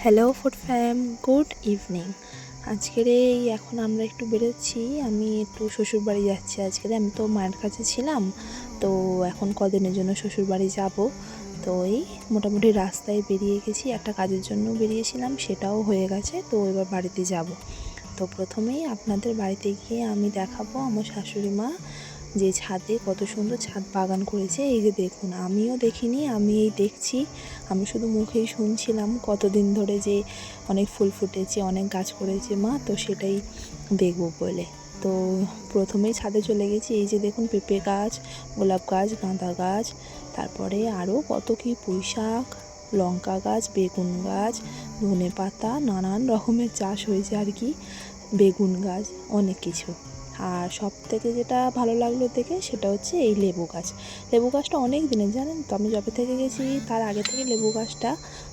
Hello food fam, good evening. আজকের এখন আমরা একটু বেরোচ্ছি। আমি একটু শ্বশুরবাড়ি যাচ্ছি আজকের। আমি তো মায়ের কাছে ছিলাম, তো এখন কদিনের জন্য শ্বশুরবাড়ি যাব। তো এই মোটামুটি রাস্তায় বেরিয়ে গেছি, একটা কাজের জন্য বেরিয়েছিলাম, সেটাও হয়ে গেছে। তো এবার বাড়িতে যাব। তো প্রথমেই আপনাদের বাড়িতে গিয়ে আমি দেখাবো আমার শাশুড়ি মা যে ছাদে কত সুন্দর ছাদ বাগান করেছে। এই যে দেখুন, আমিও দেখিনি, আমি এই দেখছি। আমি শুধু মুখেই শুনছিলাম কতদিন ধরে যে অনেক ফুল ফুটেছে, অনেক গাছ করেছে মা, তো সেটাই দেখবো বলে। তো প্রথমেই ছাদে চলে গেছি। এই যে দেখুন, পেঁপে গাছ, গোলাপ গাছ, গাঁদা গাছ, তারপরে আরও কত কি, পুঁই শাক, লঙ্কা গাছ, বেগুন গাছ, ধনে পাতা, নানান রকমের চাষ হয়েছে আর কি, বেগুন গাছ, অনেক কিছু। আর সব থেকে যেটা ভালো লাগলো দেখে সেটা হচ্ছে এই লেবু গাছ। লেবু গাছটা অনেক দিনের, জানেন তো, আমি যবে থেকে গেছি তার আগে থেকে লেবু গাছটা,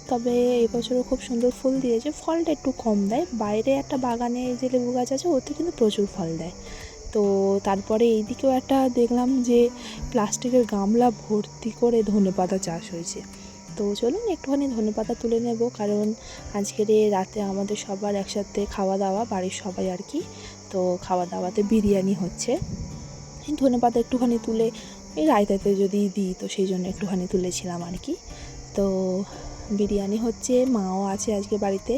তবে এবছরও খুব সুন্দর ফুল দিয়েছে। ফলটা একটু কম দেয়। বাইরে একটা বাগানে যে লেবু গাছ আছে ওতে কিন্তু প্রচুর ফল দেয়। তো তারপরে এইদিকেও একটা দেখলাম যে প্লাস্টিকের গামলা ভর্তি করে ধনেপাতা চাষ হয়েছে। তো চলুন একটুখানি ধনেপাতা তুলে নেব, কারণ আজকের রাতে আমাদের সবার একসাথে খাওয়া দাওয়া, বাড়ির সবাই আর কি। তো খাওয়া দাওয়াতে বিরিয়ানি হচ্ছে। এই ধনেপাতা একটুখানি তুলে এই রায়তাতে যদি দিই, তো সেই জন্য একটুখানি তুলেছিলাম আর কি। তো বিরিয়ানি হচ্ছে, মাও আছে আজকে বাড়িতে,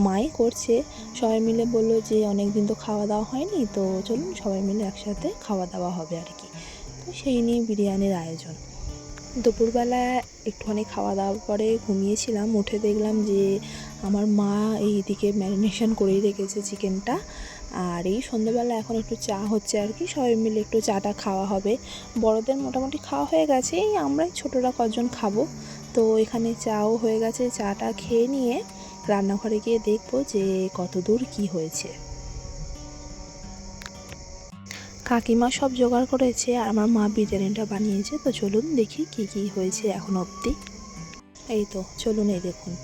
মাই করছে। সবাই মিলে বললো যে অনেক দিন তো খাওয়া দাওয়া হয়নি, তো চলুন সবাই মিলে একসাথে খাওয়া দাওয়া হবে আর কি। তো সেই নিয়ে বিরিয়ানির আয়োজন। দুপুরবেলা একটুখানি খাওয়া দাওয়ার পরে ঘুমিয়েছিলাম, উঠে দেখলাম যে আমার মা এইদিকে ম্যারিনেশন করেই রেখেছে চিকেনটা। আর এই সন্ধ্যেবেলা এখন একটু চা হচ্ছে আর কি, সবাই মিলে একটু চাটা খাওয়া হবে। বড়দের মোটামুটি খাওয়া হয়ে গেছে, এই আমরাই ছোটরা কজন খাবো। তো এখানে চাও হয়ে গেছে, চাটা খেয়ে নিয়ে রান্নাঘরে গিয়ে দেখবো যে কত দূর কী হয়েছে। কাকিমা সব জোগাড় করেছে আর আমার মা বিরিয়ানিটা বানিয়েছে। তো চলুন দেখি কি কি হয়েছে এখন অবধি। এই তো চলুন, এই দেখুন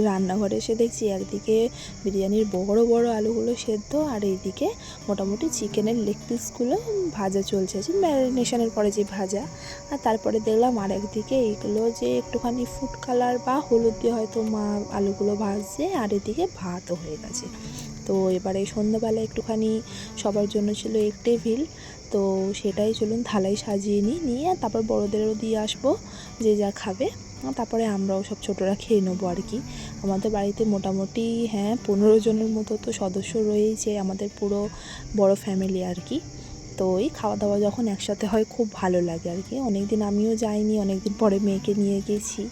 রান্নাঘরে এসে দেখছি একদিকে বিরিয়ানির বড় বড় আলুগুলো সেদ্ধ, আর এইদিকে মোটামুটি চিকেনের লেগ পিসগুলো ভাজা চলছে, যে ম্যারিনেশনের পরে যে ভাজা। আর তারপরে দেখলাম আর একদিকে এইগুলো যে একটুখানি ফুড কালার বা হলুদ দিয়ে হয়তো মা আলুগুলো ভাজছে, আর এদিকে ভাতও হয়ে গেছে। তো এবারে সন্ধ্যাবেলা একটুখানি সবার জন্য ছিল এক টেবিল, তো সেটাই চলুন থালায় সাজিয়ে নিয়ে আর তারপর বড়োদেরও দিয়ে আসবো, যে যা খাবে। তারপরে আমরাও সব ছোটরা খেয়ে নেবো আর কি। আমাদের বাড়িতে মোটামুটি 15 জনের মতো তো সদস্য রয়েছে, আমাদের পুরো বড় ফ্যামিলি আর কি। তো এই খাওয়া দাওয়া যখন একসাথে হয় খুব ভালো লাগে আর কি। অনেক দিন আমিও যাইনি, অনেক দিন পরে মেয়েকে নিয়ে গেছি,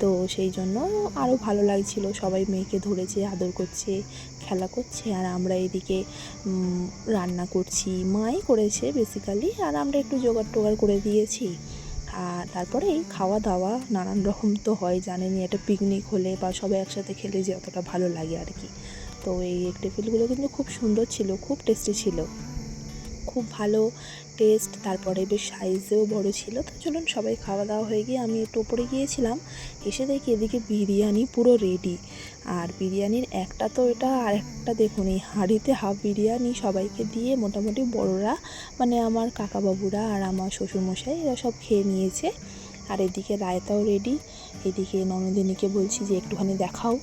তো সেই জন্য আরও ভালো লাগছিল। সবাই মেয়েকে ধরেছে, আদর করছে, খেলা করছে, আর আমরা এদিকে রান্না করছি, মাই করেছে বেসিক্যালি, আর আমরা একটু জোগাড় টোগাড় করে দিয়েছি। আর তারপরে এই খাওয়া দাওয়া নানান রকম তো হয়, জানেনই, একটা পিকনিক হলে বা সবাই একসাথে খেলে যে অতটা ভালো লাগে আর কি। তো এই টেবিলগুলো কিন্তু খুব সুন্দর ছিল, খুব টেস্টি ছিল, খুব ভালো টেস্ট। তারপরে বেশ সাইজেও বড় ছিল। তো চলুন সবাই খাওয়া দাওয়া হয়ে গিয়ে আমি একটু ওপরে গিয়েছিলাম, এসে দেখি এদিকে বিরিয়ানি পুরো রেডি। আর বিরিয়ানির একটা তো এটা, আর একটা দেখুন, এই হাঁড়িতে হাফ বিরিয়ানি সবাইকে দিয়ে মোটামুটি বড়রা, মানে আমার কাকাবাবুরা আর আমার শ্বশুরমশাই, এরা সব খেয়ে নিয়েছে। আর এদিকে রায়তাও রেডি। এদিকে ননদিনীকে বলছি যে একটুখানি দেখাও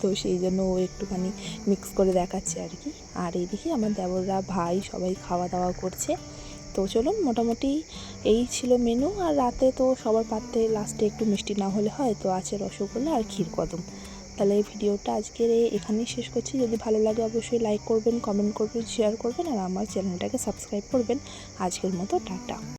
তো সেই জন্য ও একটুখানি মিক্স করে দেখাচ্ছে আর কি। আর এইদিকে আমার দেবররা, ভাই, সবাই খাওয়া দাওয়া করছে। তো চলুন মোটামুটি এই ছিল মেনু। আর রাতে তো সবার পাতে লাস্টে একটু মিষ্টি না হলে হয়, তো আছে রসগোল্লা আর ক্ষীরকদম। তাহলে এই ভিডিওটা আজকের এখানেই শেষ করছি। যদি ভালো লাগে অবশ্যই লাইক করবেন, কমেন্ট করবেন, শেয়ার করবেন, আর আমার চ্যানেলটাকে সাবস্ক্রাইব করবেন। আজকের মতো টাটা।